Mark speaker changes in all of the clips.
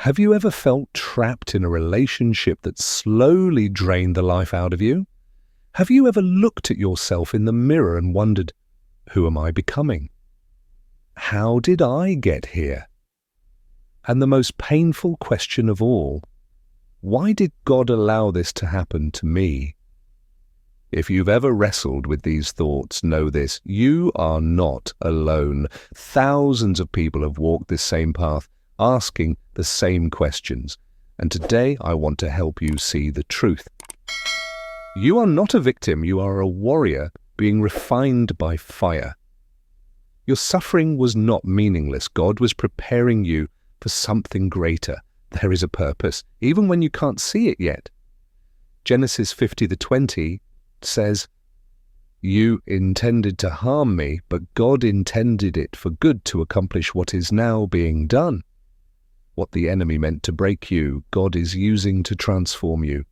Speaker 1: Have you ever felt trapped in a relationship that slowly drained the life out of you? Have you ever looked at yourself in the mirror and wondered, who am I becoming? How did I get here? And the most painful question of all, why did God allow this to happen to me? If you've ever wrestled with these thoughts, know this: you are not alone. Thousands of people have walked this same path, asking the same questions. And today I want to help you see the truth. You are not a victim, you are a warrior being refined by fire. Your suffering was not meaningless. God was preparing you for something greater. There is a purpose, even when you can't see it yet. Genesis 50:20 says, "You intended to harm me, but God intended it for good to accomplish what is now being done." What the enemy meant to break you, God is using to transform you.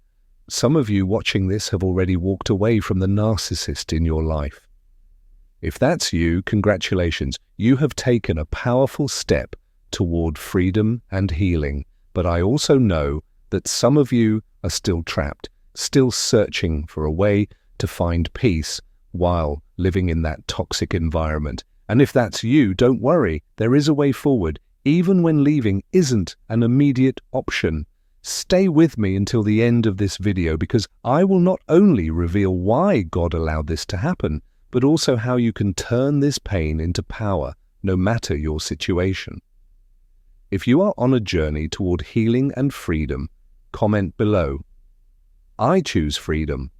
Speaker 1: Some of you watching this have already walked away from the narcissist in your life. If that's you, congratulations. You have taken a powerful step toward freedom and healing. But I also know that some of you are still trapped, still searching for a way to find peace while living in that toxic environment. And if that's you, don't worry, there is a way forward, even when leaving isn't an immediate option. Stay with me until the end of this video, because I will not only reveal why God allowed this to happen, but also how you can turn this pain into power, no matter your situation. If you are on a journey toward healing and freedom, comment below, "I choose freedom."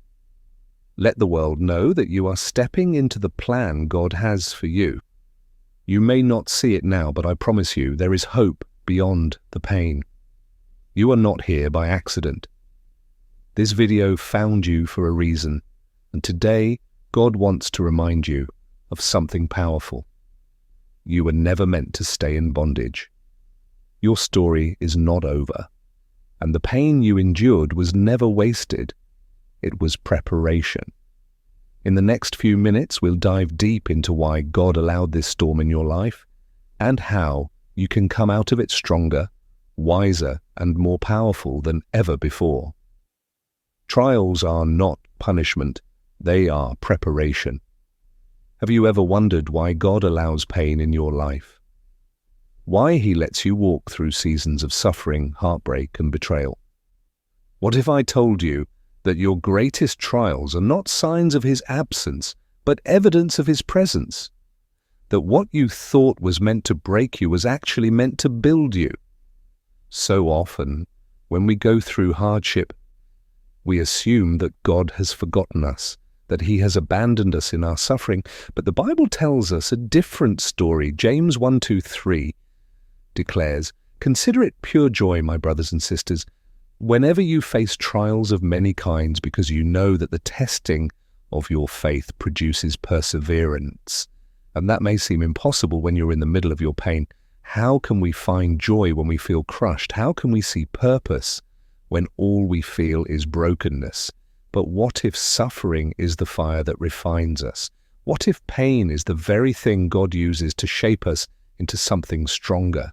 Speaker 1: Let the world know that you are stepping into the plan God has for you. You may not see it now, but I promise you there is hope beyond the pain. You are not here by accident. This video found you for a reason, and today God wants to remind you of something powerful. You were never meant to stay in bondage. Your story is not over, and the pain you endured was never wasted. It was preparation. In the next few minutes, we'll dive deep into why God allowed this storm in your life and how you can come out of it stronger, wiser, and more powerful than ever before. Trials are not punishment, they are preparation. Have you ever wondered why God allows pain in your life? Why He lets you walk through seasons of suffering, heartbreak, and betrayal? What if I told you that your greatest trials are not signs of His absence, but evidence of His presence? That what you thought was meant to break you was actually meant to build you? So often, when we go through hardship, we assume that God has forgotten us, that He has abandoned us in our suffering. But the Bible tells us a different story. James 1:2-3 declares, "Consider it pure joy, my brothers and sisters, whenever you face trials of many kinds, because you know that the testing of your faith produces perseverance." And that may seem impossible when you're in the middle of your pain. How can we find joy when we feel crushed? How can we see purpose when all we feel is brokenness? But what if suffering is the fire that refines us? What if pain is the very thing God uses to shape us into something stronger?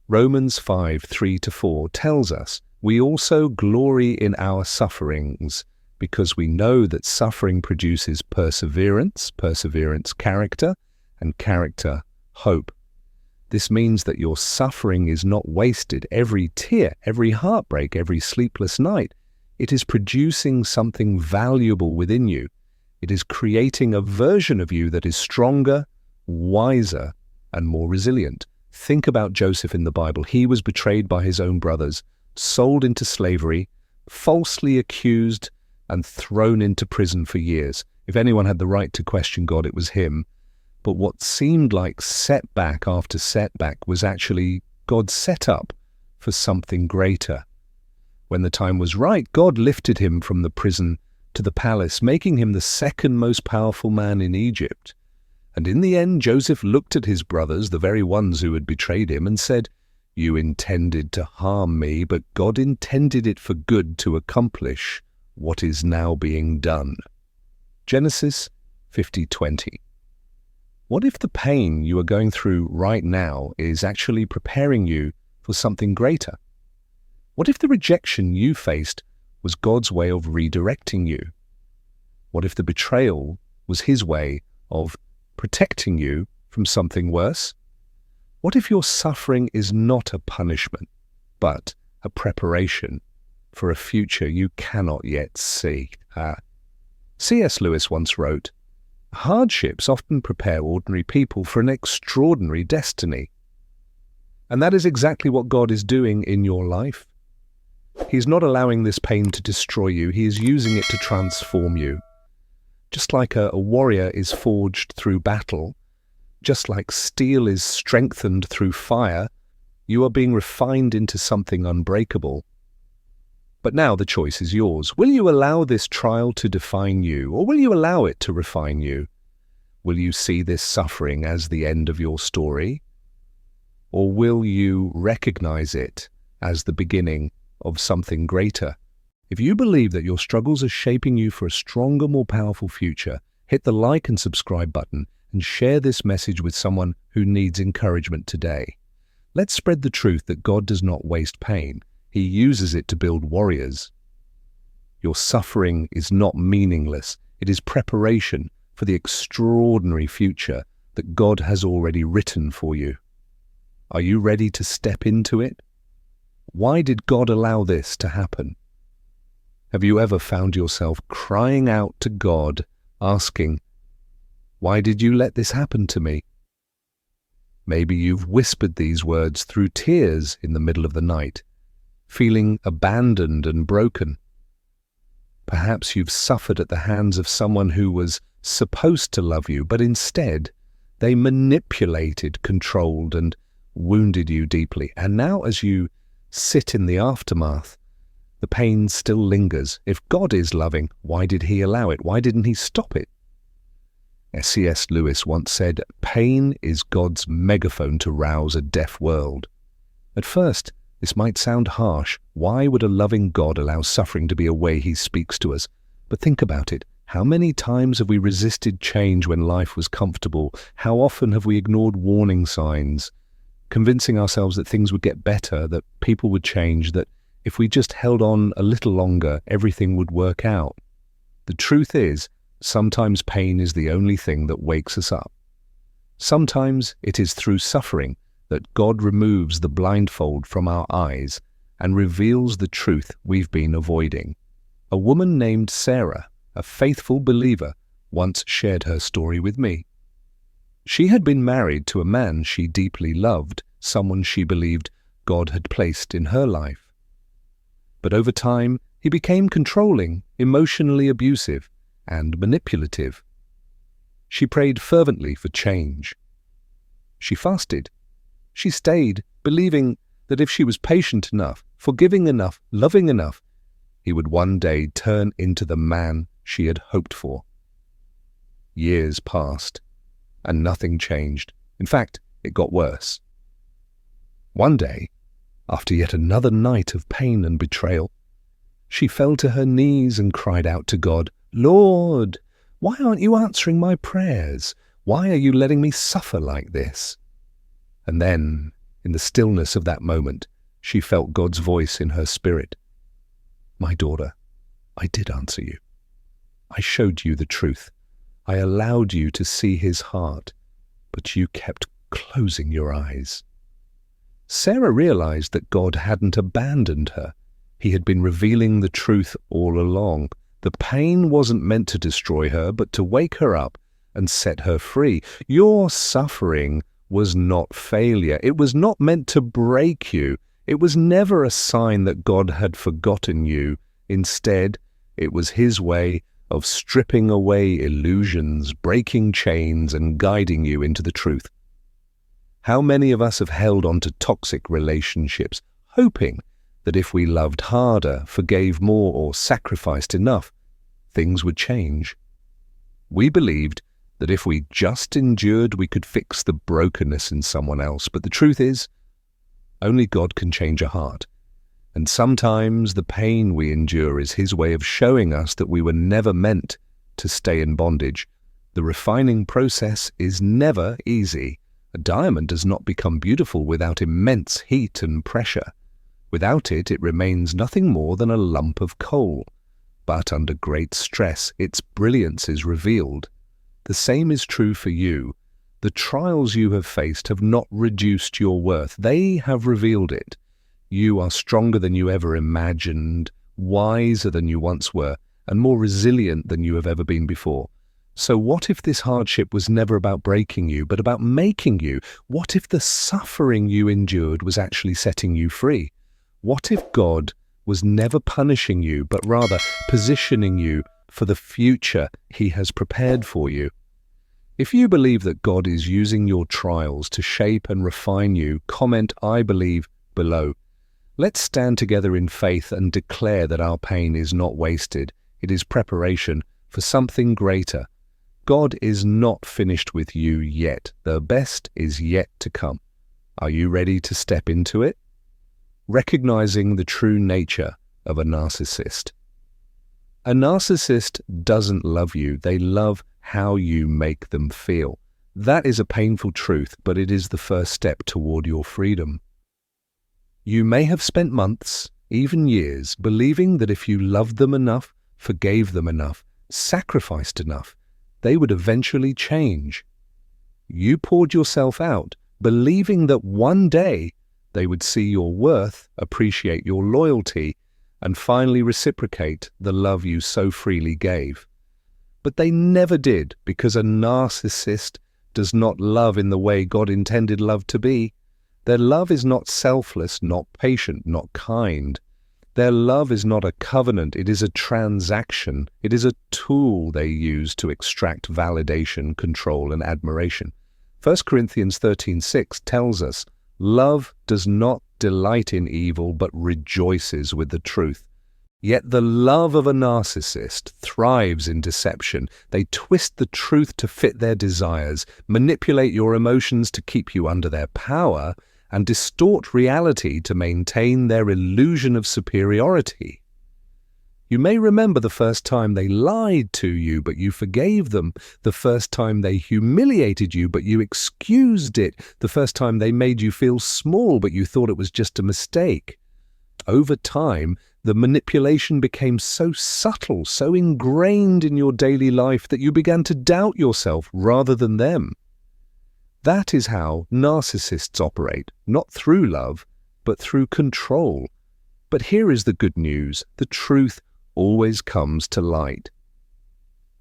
Speaker 1: Romans 5:3-4 tells us, "We also glory in our sufferings, because we know that suffering produces perseverance, perseverance character, and character hope." This means that your suffering is not wasted. Every tear, every heartbreak, every sleepless night, it is producing something valuable within you. It is creating a version of you that is stronger, wiser, and more resilient. Think about Joseph in the Bible. He was betrayed by his own brothers, sold into slavery, falsely accused, and thrown into prison for years. If anyone had the right to question God, it was him. But what seemed like setback after setback was actually God's setup for something greater. When the time was right, God lifted him from the prison to the palace, making him the second most powerful man in Egypt. And in the end, Joseph looked at his brothers, the very ones who had betrayed him, and said, "You intended to harm me, but God intended it for good to accomplish what is now being done." Genesis 50:20. What if the pain you are going through right now is actually preparing you for something greater? What if the rejection you faced was God's way of redirecting you? What if the betrayal was His way of protecting you from something worse? What if your suffering is not a punishment, but a preparation for a future you cannot yet see? C.S. Lewis once wrote, "Hardships often prepare ordinary people for an extraordinary destiny." And that is exactly what God is doing in your life. He's not allowing this pain to destroy you. He is using it to transform you. Just like a warrior is forged through battle, just like steel is strengthened through fire, you are being refined into something unbreakable. But now the choice is yours. Will you allow this trial to define you, or will you allow it to refine you? Will you see this suffering as the end of your story? Or will you recognize it as the beginning of something greater? If you believe that your struggles are shaping you for a stronger, more powerful future, hit the like and subscribe button and share this message with someone who needs encouragement today. Let's spread the truth that God does not waste pain. He uses it to build warriors. Your suffering is not meaningless. It is preparation for the extraordinary future that God has already written for you. Are you ready to step into it? Why did God allow this to happen? Have you ever found yourself crying out to God, asking, "Why did you let this happen to me?" Maybe you've whispered these words through tears in the middle of the night, feeling abandoned and broken. Perhaps you've suffered at the hands of someone who was supposed to love you, but instead they manipulated, controlled, and wounded you deeply. And now as you sit in the aftermath, the pain still lingers. If God is loving, why did He allow it? Why didn't He stop it? C.S. Lewis once said, "Pain is God's megaphone to rouse a deaf world." At first, this might sound harsh. Why would a loving God allow suffering to be a way He speaks to us? But think about it. How many times have we resisted change when life was comfortable? How often have we ignored warning signs, convincing ourselves that things would get better, that people would change, that if we just held on a little longer, everything would work out? The truth is, sometimes pain is the only thing that wakes us up. Sometimes it is through suffering that God removes the blindfold from our eyes and reveals the truth we've been avoiding. A woman named Sarah, a faithful believer, once shared her story with me. She had been married to a man she deeply loved, someone she believed God had placed in her life. But over time, he became controlling, emotionally abusive, and manipulative. She prayed fervently for change. She fasted. She stayed, believing that if she was patient enough, forgiving enough, loving enough, he would one day turn into the man she had hoped for. Years passed, and nothing changed. In fact, it got worse. One day, after yet another night of pain and betrayal, she fell to her knees and cried out to God, "Lord, why aren't you answering my prayers? Why are you letting me suffer like this?" And then, in the stillness of that moment, she felt God's voice in her spirit. "My daughter, I did answer you. I showed you the truth. I allowed you to see His heart, but you kept closing your eyes." Sarah realized that God hadn't abandoned her. He had been revealing the truth all along. The pain wasn't meant to destroy her, but to wake her up and set her free. Your suffering was not failure. It was not meant to break you. It was never a sign that God had forgotten you. Instead, it was His way of stripping away illusions, breaking chains, and guiding you into the truth. How many of us have held on to toxic relationships, hoping that if we loved harder, forgave more, or sacrificed enough, things would change? We believed that if we just endured, we could fix the brokenness in someone else. But the truth is, only God can change a heart. And sometimes the pain we endure is His way of showing us that we were never meant to stay in bondage. The refining process is never easy. A diamond does not become beautiful without immense heat and pressure. Without it, it remains nothing more than a lump of coal. But under great stress, its brilliance is revealed. The same is true for you. The trials you have faced have not reduced your worth. They have revealed it. You are stronger than you ever imagined, wiser than you once were, and more resilient than you have ever been before. So what if this hardship was never about breaking you, but about making you? What if the suffering you endured was actually setting you free? What if God was never punishing you, but rather positioning you for the future He has prepared for you? If you believe that God is using your trials to shape and refine you, comment "I believe" below. Let's stand together in faith and declare that our pain is not wasted. It is preparation for something greater. God is not finished with you yet. The best is yet to come. Are you ready to step into it? Recognizing the true nature of a narcissist. A narcissist doesn't love you. They love how you make them feel. That is a painful truth, but it is the first step toward your freedom. You may have spent months, even years, believing that if you loved them enough, forgave them enough, sacrificed enough, they would eventually change. You poured yourself out, believing that one day they would see your worth, appreciate your loyalty, and finally reciprocate the love you so freely gave. But they never did, because a narcissist does not love in the way God intended love to be. Their love is not selfless, not patient, not kind. Their love is not a covenant, it is a transaction. It is a tool they use to extract validation, control, and admiration. 1 Corinthians 13:6 tells us, "Love does not delight in evil, but rejoices with the truth." Yet the love of a narcissist thrives in deception. They twist the truth to fit their desires, manipulate your emotions to keep you under their power, and distort reality to maintain their illusion of superiority. You may remember the first time they lied to you, but you forgave them. The first time they humiliated you, but you excused it. The first time they made you feel small, but you thought it was just a mistake. Over time, the manipulation became so subtle, so ingrained in your daily life that you began to doubt yourself rather than them. That is how narcissists operate, not through love, but through control. But here is the good news: the truth always comes to light.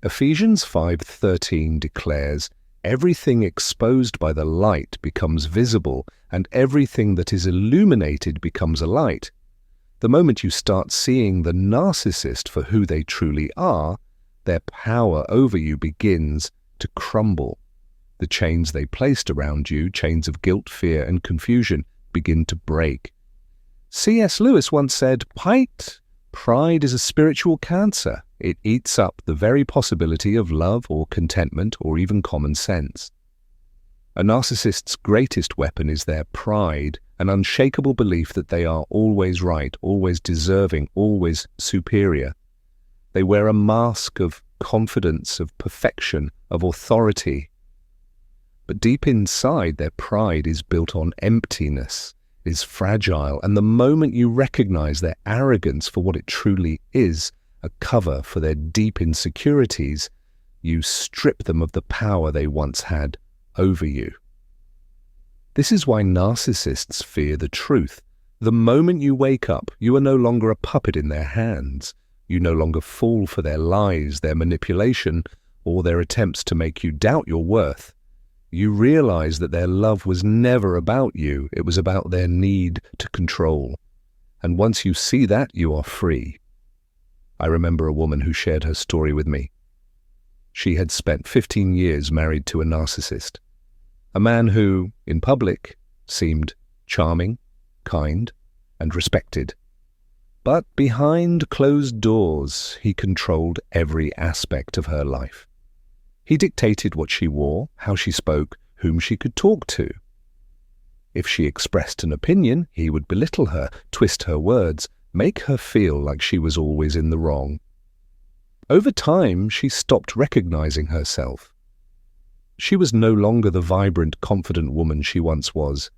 Speaker 1: Ephesians 5:13 declares, "Everything exposed by the light becomes visible, and everything that is illuminated becomes a light." The moment you start seeing the narcissist for who they truly are, their power over you begins to crumble. The chains they placed around you, chains of guilt, fear, and confusion, begin to break. C.S. Lewis once said, Pride is a spiritual cancer. It eats up the very possibility of love or contentment or even common sense. A narcissist's greatest weapon is their pride, an unshakable belief that they are always right, always deserving, always superior. They wear a mask of confidence, of perfection, of authority. But deep inside, their pride is built on emptiness, is fragile, and the moment you recognize their arrogance for what it truly is, a cover for their deep insecurities, you strip them of the power they once had over you. This is why narcissists fear the truth. The moment you wake up, you are no longer a puppet in their hands. You no longer fall for their lies, their manipulation, or their attempts to make you doubt your worth. You realize that their love was never about you. It was about their need to control. And once you see that, you are free. I remember a woman who shared her story with me. She had spent 15 years married to a narcissist, a man who, in public, seemed charming, kind, and respected. But behind closed doors, he controlled every aspect of her life. He dictated what she wore, how she spoke, whom she could talk to. If she expressed an opinion, he would belittle her, twist her words, make her feel like she was always in the wrong. Over time, she stopped recognizing herself. She was no longer the vibrant, confident woman she once was.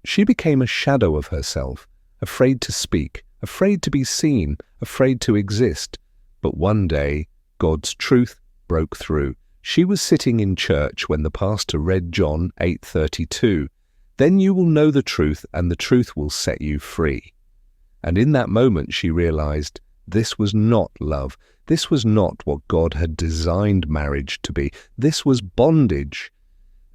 Speaker 1: She became a shadow of herself, afraid to speak, afraid to be seen, afraid to exist. But one day, God's truth broke through. She was sitting in church when the pastor read John 8:32. Then you will know the truth, and the truth will set you free. And in that moment she realized this was not love. This was not what God had designed marriage to be. This was bondage.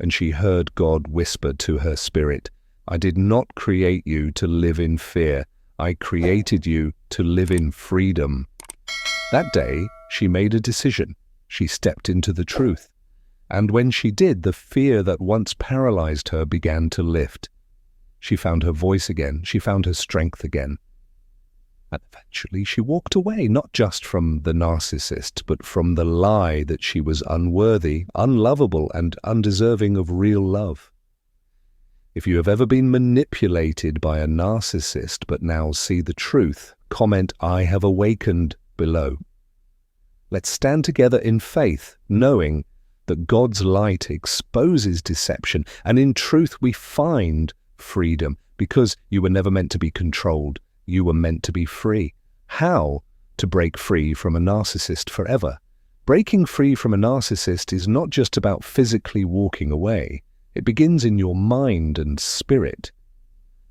Speaker 1: And she heard God whisper to her spirit, I did not create you to live in fear. I created you to live in freedom. That day, she made a decision. She stepped into the truth. And when she did, the fear that once paralyzed her began to lift. She found her voice again. She found her strength again. And eventually she walked away, not just from the narcissist, but from the lie that she was unworthy, unlovable, and undeserving of real love. If you have ever been manipulated by a narcissist but now see the truth, comment I have awakened below. Let's stand together in faith, knowing that God's light exposes deception, and in truth we find freedom, because you were never meant to be controlled. You were meant to be free. How to break free from a narcissist forever? Breaking free from a narcissist is not just about physically walking away. It begins in your mind and spirit.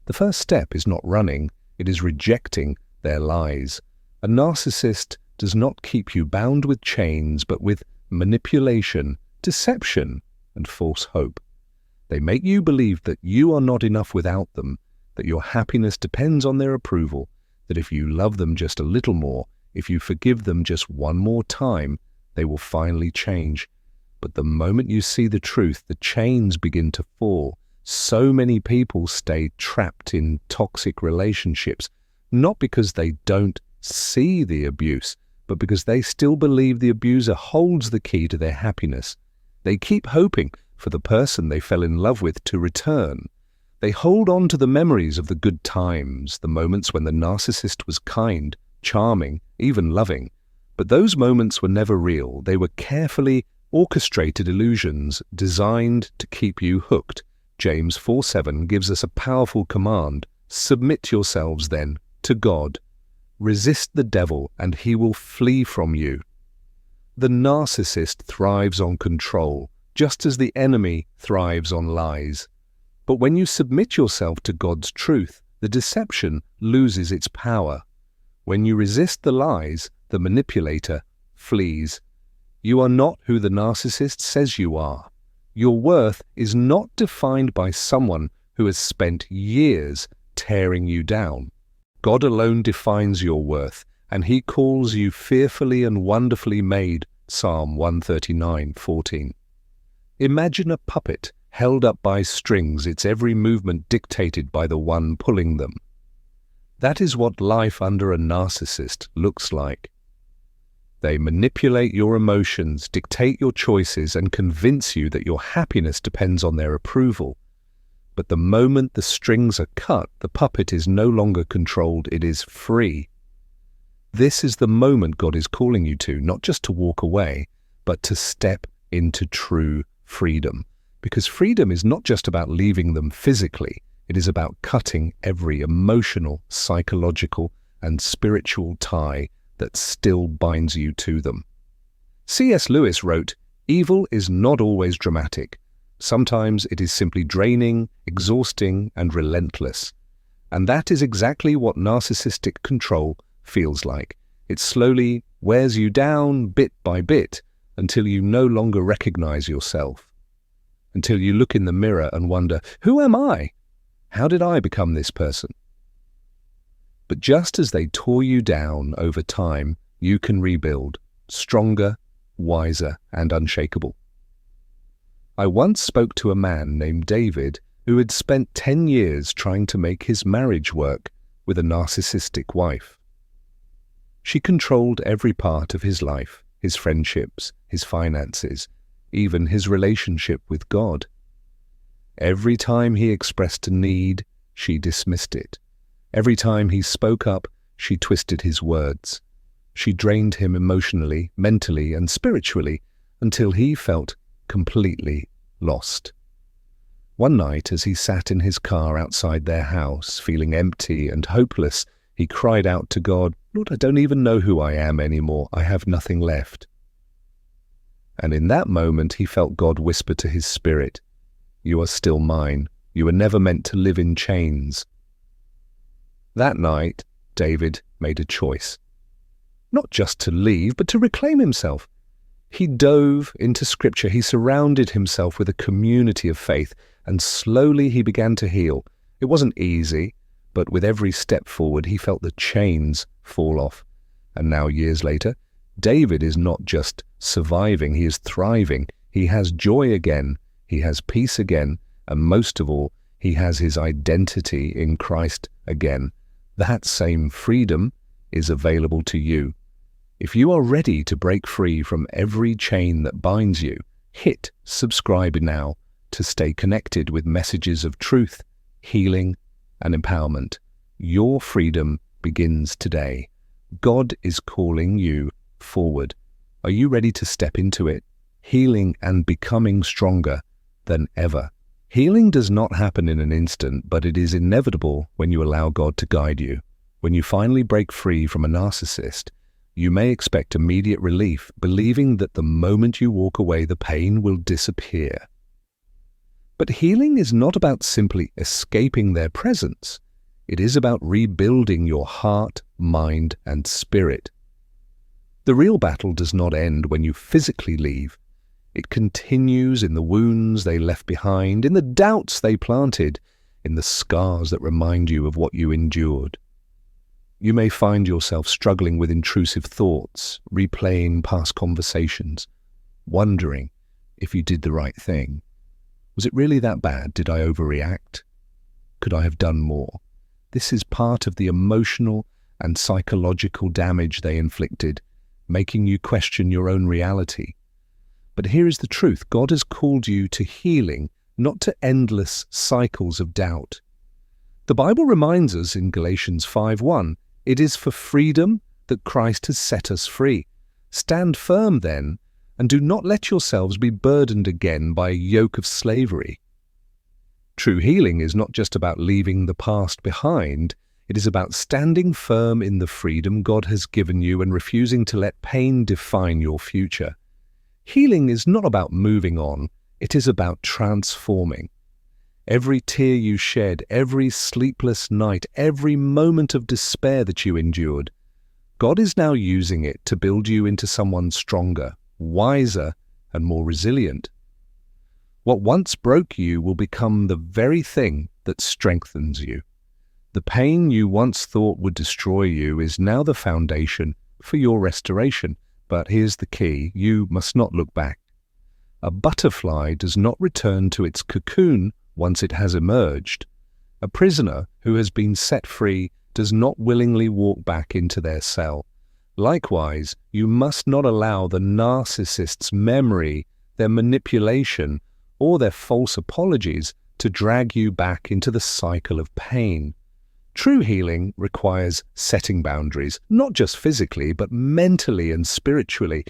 Speaker 1: The first step is not running, it is rejecting their lies. A narcissist does not keep you bound with chains, but with manipulation, deception, and false hope. They make you believe that you are not enough without them, that your happiness depends on their approval, that if you love them just a little more, if you forgive them just one more time, they will finally change. But the moment you see the truth, the chains begin to fall. So many people stay trapped in toxic relationships, not because they don't see the abuse, but because they still believe the abuser holds the key to their happiness. They keep hoping for the person they fell in love with to return. They hold on to the memories of the good times, the moments when the narcissist was kind, charming, even loving. But those moments were never real. They were carefully orchestrated illusions designed to keep you hooked. James 4:7 gives us a powerful command. Submit yourselves then to God. Resist the devil and he will flee from you. The narcissist thrives on control, just as the enemy thrives on lies. But when you submit yourself to God's truth, the deception loses its power. When you resist the lies, the manipulator flees. You are not who the narcissist says you are. Your worth is not defined by someone who has spent years tearing you down. God alone defines your worth, and He calls you fearfully and wonderfully made, Psalm 139:14. Imagine a puppet held up by strings, its every movement dictated by the one pulling them. That is what life under a narcissist looks like. They manipulate your emotions, dictate your choices, and convince you that your happiness depends on their approval. But the moment the strings are cut, the puppet is no longer controlled, it is free. This is the moment God is calling you to, not just to walk away, but to step into true freedom. Because freedom is not just about leaving them physically, it is about cutting every emotional, psychological, and spiritual tie that still binds you to them. C.S. Lewis wrote, "Evil is not always dramatic. Sometimes it is simply draining, exhausting, and relentless." And that is exactly what narcissistic control feels like. It slowly wears you down bit by bit until you no longer recognize yourself. Until you look in the mirror and wonder, who am I? How did I become this person? But just as they tore you down over time, you can rebuild, stronger, wiser, and unshakable. I once spoke to a man named David who had spent 10 years trying to make his marriage work with a narcissistic wife. She controlled every part of his life, his friendships, his finances, even his relationship with God. Every time he expressed a need, she dismissed it. Every time he spoke up, she twisted his words. She drained him emotionally, mentally, and spiritually until he felt completely lost. One night, as he sat in his car outside their house, feeling empty and hopeless, he cried out to God, "Lord, I don't even know who I am anymore. I have nothing left." And in that moment, he felt God whisper to his spirit, "You are still mine. You were never meant to live in chains." That night, David made a choice. Not just to leave, but to reclaim himself. He dove into Scripture. He surrounded himself with a community of faith, and slowly he began to heal. It wasn't easy, but with every step forward, he felt the chains fall off. And now, years later, David is not just surviving, he is thriving. He has joy again, he has peace again, and most of all, he has his identity in Christ again. That same freedom is available to you. If you are ready to break free from every chain that binds you, hit subscribe now to stay connected with messages of truth, healing, and empowerment. Your freedom begins today. God is calling you forward. Are you ready to step into it, healing and becoming stronger than ever? Healing does not happen in an instant, but it is inevitable when you allow God to guide you. When you finally break free from a narcissist, you may expect immediate relief, believing that the moment you walk away, the pain will disappear. But healing is not about simply escaping their presence. It is about rebuilding your heart, mind, and spirit. The real battle does not end when you physically leave. It continues in the wounds they left behind, in the doubts they planted, in the scars that remind you of what you endured. You may find yourself struggling with intrusive thoughts, replaying past conversations, wondering if you did the right thing. Was it really that bad? Did I overreact? Could I have done more? This is part of the emotional and psychological damage they inflicted, making you question your own reality. But here is the truth. God has called you to healing, not to endless cycles of doubt. The Bible reminds us in Galatians 5:1, "It is for freedom that Christ has set us free. Stand firm then, and do not let yourselves be burdened again by a yoke of slavery." True healing is not just about leaving the past behind. It is about standing firm in the freedom God has given you and refusing to let pain define your future. Healing is not about moving on. It is about transforming. Every tear you shed, every sleepless night, every moment of despair that you endured, God is now using it to build you into someone stronger, wiser, and more resilient. What once broke you will become the very thing that strengthens you. The pain you once thought would destroy you is now the foundation for your restoration. But here's the key: you must not look back. A butterfly does not return to its cocoon once it has emerged. A prisoner who has been set free does not willingly walk back into their cell. Likewise, you must not allow the narcissist's memory, their manipulation, or their false apologies to drag you back into the cycle of pain. True healing requires setting boundaries, not just physically, but mentally and spiritually.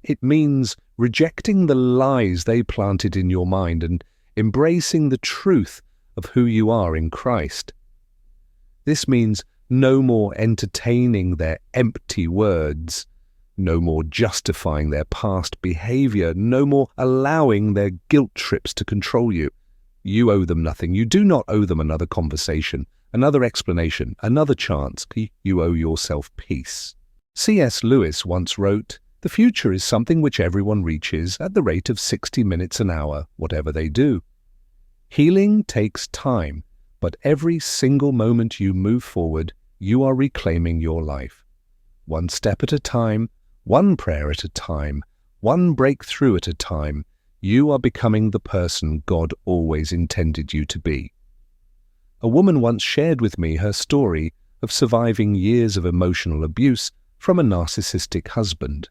Speaker 1: It means rejecting the lies they planted in your mind and embracing the truth of who you are in Christ. This means no more entertaining their empty words, no more justifying their past behavior, no more allowing their guilt trips to control you. You owe them nothing. You do not owe them another conversation, another explanation, another chance. You owe yourself peace. C.S. Lewis once wrote, "The future is something which everyone reaches at the rate of 60 minutes an hour, whatever they do." Healing takes time, but every single moment you move forward, you are reclaiming your life. One step at a time, one prayer at a time, one breakthrough at a time, you are becoming the person God always intended you to be. A woman once shared with me her story of surviving years of emotional abuse from a narcissistic husband.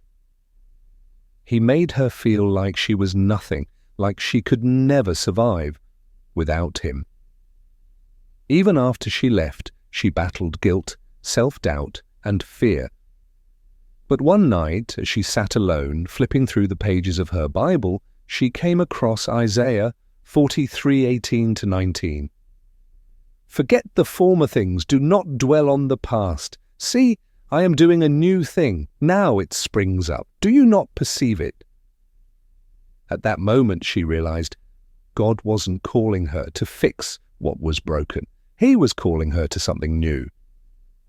Speaker 1: He made her feel like she was nothing, like she could never survive without him. Even after she left, she battled guilt, self-doubt, and fear. But one night, as she sat alone, flipping through the pages of her Bible, she came across Isaiah 43:18-19. Forget the former things, do not dwell on the past. See, I am doing a new thing, now it springs up. Do you not perceive it? At that moment she realized God wasn't calling her to fix what was broken. He was calling her to something new.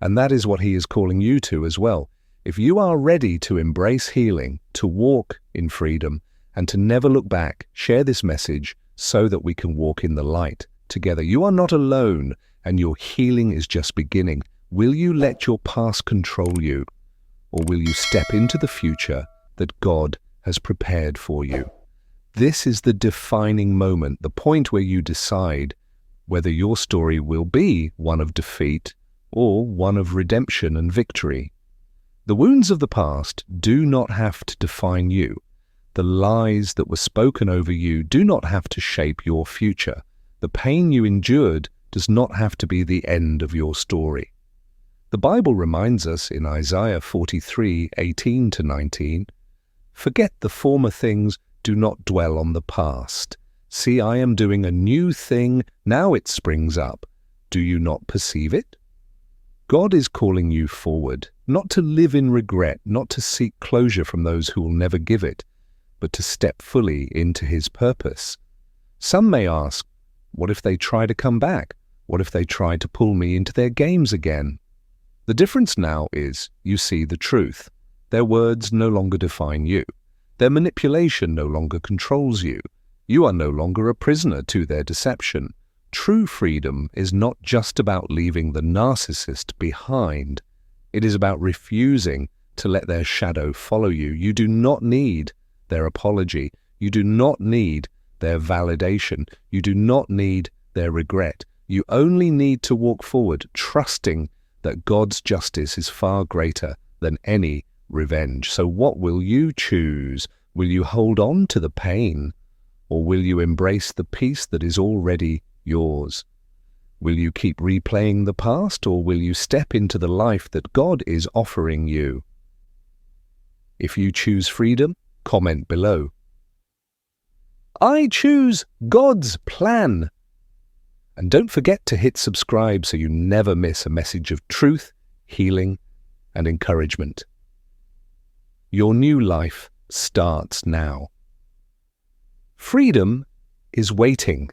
Speaker 1: And that is what He is calling you to as well. If you are ready to embrace healing, to walk in freedom, and to never look back, share this message so that we can walk in the light together. You are not alone, and your healing is just beginning. Will you let your past control you, or will you step into the future that God has prepared for you? This is the defining moment, the point where you decide whether your story will be one of defeat or one of redemption and victory. The wounds of the past do not have to define you. The lies that were spoken over you do not have to shape your future. The pain you endured does not have to be the end of your story. The Bible reminds us in Isaiah 43:18-19, "Forget the former things, do not dwell on the past. See, I am doing a new thing, now it springs up. Do you not perceive it?" God is calling you forward, not to live in regret, not to seek closure from those who will never give it, but to step fully into His purpose. Some may ask, what if they try to come back? What if they try to pull me into their games again? The difference now is you see the truth. Their words no longer define you. Their manipulation no longer controls you. You are no longer a prisoner to their deception. True freedom is not just about leaving the narcissist behind. It is about refusing to let their shadow follow you. You do not need their apology. You do not need their validation. You do not need their regret. You only need to walk forward, trusting that God's justice is far greater than any revenge. So what will you choose? Will you hold on to the pain, or will you embrace the peace that is already yours? Will you keep replaying the past, or will you step into the life that God is offering you? If you choose freedom, comment below. I choose God's plan. And don't forget to hit subscribe so you never miss a message of truth, healing, and encouragement. Your new life starts now. Freedom is waiting.